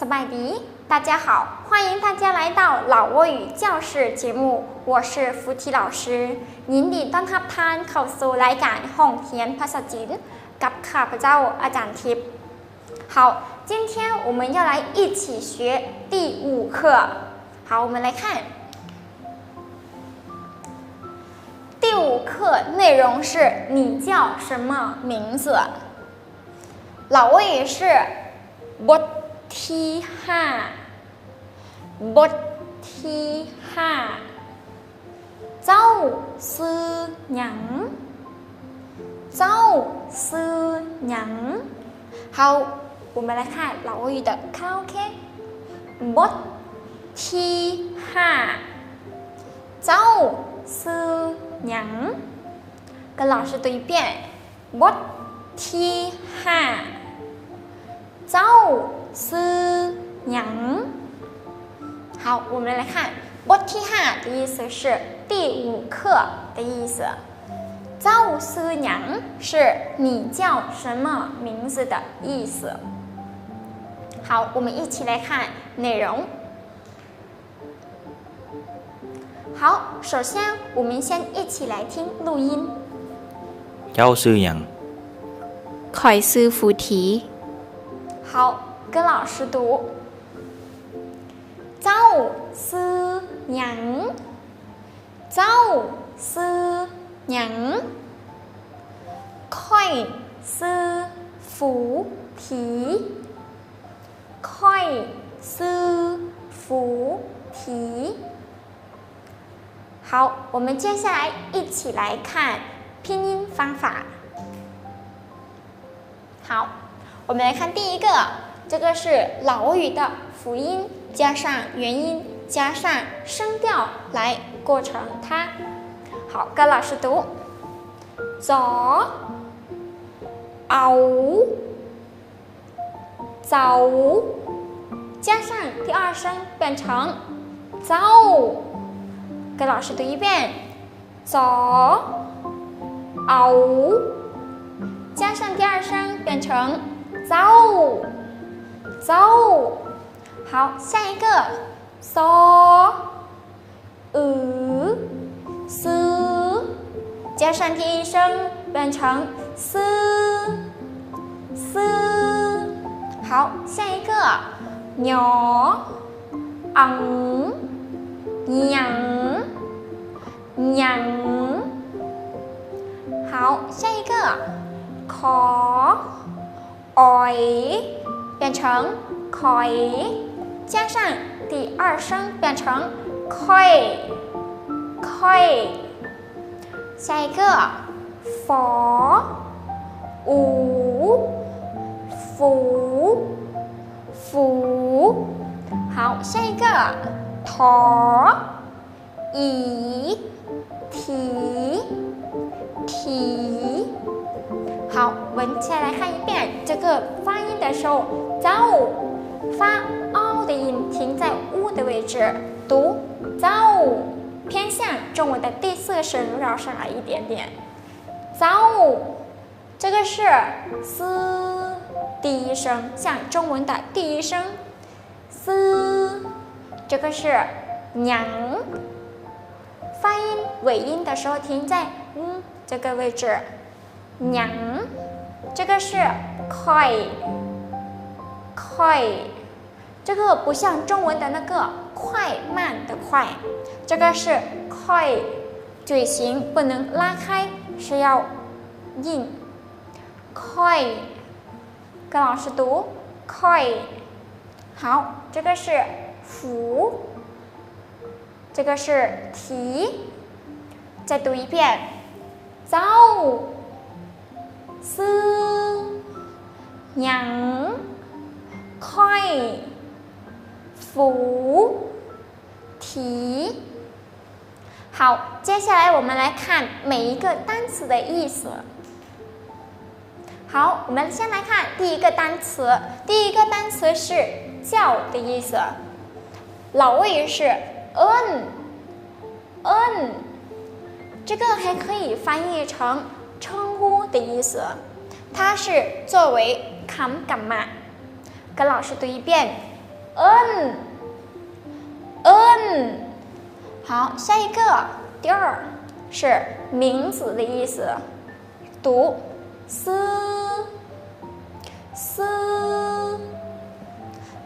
สบายดี大家好，欢迎大家来到老挝语教室节目，我是福提老师ยินดีต้อนรับท่านเข้าสู่รายการห้องเรียนภาษาจีนกับข้าพเจ้าอาจารย์ทิพย์好，今天我们要来一起学第5课。好，我们来看第5课内容是你叫什么名字？老挝语是บทที่5บทที่5เจ้าชื่อหยังเจ้าชื่อหยัง好，我们来看老挝语的卡拉 OK。บทที่5เจ้าชื่อหยัง跟老师读一遍บทที่5เจ้าชื่อหยัง好，我们来看บทที่5的意思是第5课的意思。เจ้าชื่อหยัง是你叫什么名字的意思。好，我们一起来看内容。好，首先我们先一起来听录音。เจ้าชื่อหยังข่อยชื่อฟูที好，跟老师读。เจ้าชื่อหยังเจ้าชื่อหยังค่อยชื่อฟูทีค่อยชื่อฟูที好，我们接下来一起来看拼音方法。好，我们来看第一个，这个是老挝语的辅音加上元音加上声调来构成它。好，跟老师读：左、敖、走，加上第2声变成走。跟老师读一遍：左、敖，加上第2声变成走，走。好，下一个嗦、斯，加上第1声变成斯，好，下一个鸟、昂、娘。好，下一个ขอ变成คอย加上第2声变成ค่อย下一个ฝ福好，下一个ถ提好，我们先来看一遍这个发音的时候，走发凹的音停在乌的位置，读走，偏向中文的第4声绕上来一点点。走，这个是斯第1声，像中文的第1声。斯，这个是娘，发音尾音的时候停在这个位置。娘，这个是快，这个不像中文的那个快慢的快，这个是快，嘴型不能拉开，是要硬。快，跟老师读快。好，这个是福，这个是提，再读一遍，走。ชื่อหยังค่อย福提好，接下来我们来看每一个单词的意思。好，我们先来看第一个单词。第一个单词是叫的意思，老挝语是这个还可以翻译成称呼的意思，它是作为คำกรรมะ跟老师读一遍好，下一个第二是名字的意思，读思，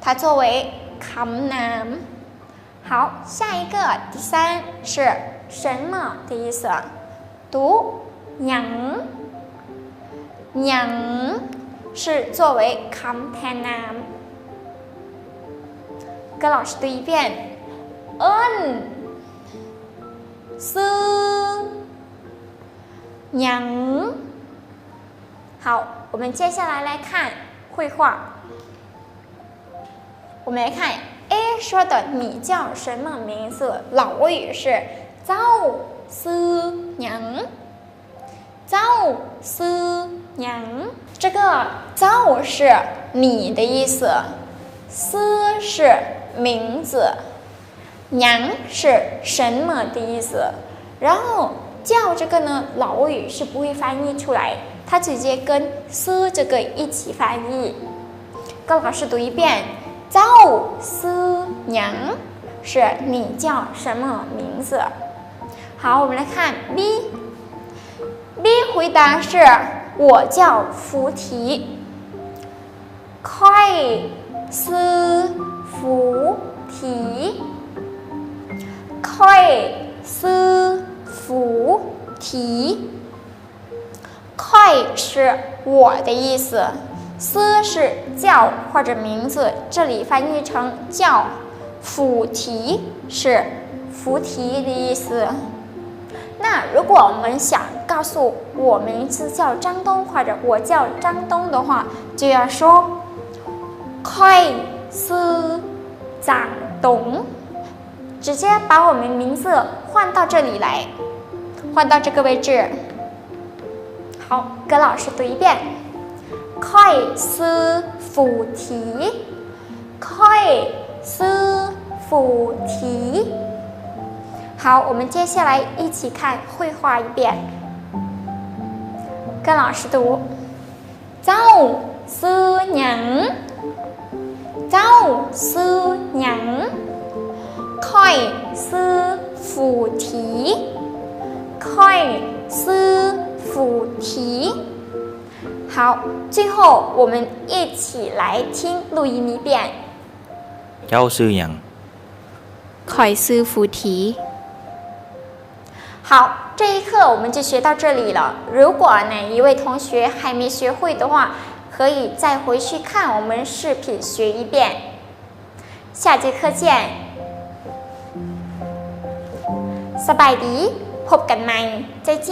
它作为คำนาม。好，下一个第三是什么的意思，读หยัง是作为คำแทนนาม。跟老师读一遍，思หยัง。好，我们接下来看绘画。我们来看 A 说的你叫什么名字，老语是เจ้าชื่อหยังเจ้าชื่อหยัง。这个เจ้า是你的意思，ชื่อ是名字，หยัง是什么的意思。然后叫这个呢，老语是不会翻译出来，它直接跟ชื่อ这个一起翻译。跟老师读一遍，เจ้าชื่อหยัง是你叫什么名字。好，我们来看 B 回答是我叫福提，ค่อยชื่อ福提，ค่อยชื่อ福提。ค่อย是我的意思，ชื่อ是叫或者名字，这里翻译成叫，福提是福提的意思。那如果我们想告诉我名字叫张东或者我叫张东的话，就要说ค่อยชื่อ张东，直接把我们名字换到这里来，换到这个位置。好，跟老师读一遍，ค่อยชื่อ福提，ค่อยชื่อ福提。好，我们接下来一起看绘画一遍，跟老师读，เจ้าชื่อหยังเจ้าชื่อหยังค่อยชื่อ福提，ค่อยชื่อ福提。好，最后我们一起来听录音一遍。 เจ้าชื่อหยัง ข่อยซื้อฟูที 好，这一课我们就学到这里了。如果哪一位同学还没学会的话，可以再回去看我们视频学一遍。下节课见，สบายดี พบกันใหม่ 再见。